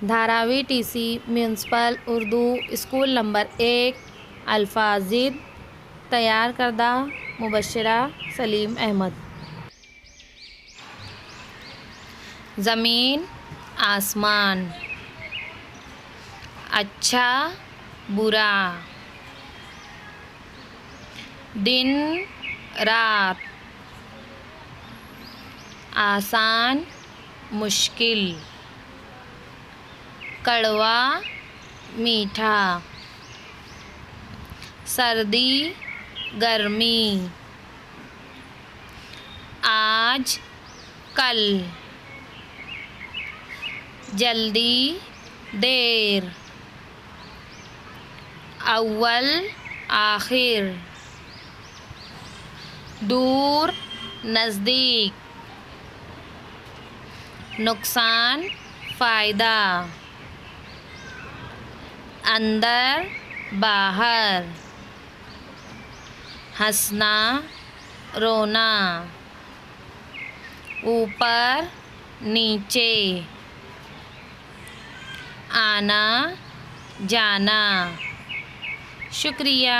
Dharavi TC municipal Urdu school number 1 अल्फाजिद तैयार करदा मुबशरा सलीम अहमद। ज़मीन आसमान, अच्छा बुरा, दिन रात, आसान मुश्किल, कड़वा मीठा, सर्दी गर्मी, आज कल, जल्दी देर, अव्वल आखिर, दूर नज़दीक, नुकसान फ़ायदा, अंदर बाहर, हंसना रोना, ऊपर नीचे, आना जाना। शुक्रिया।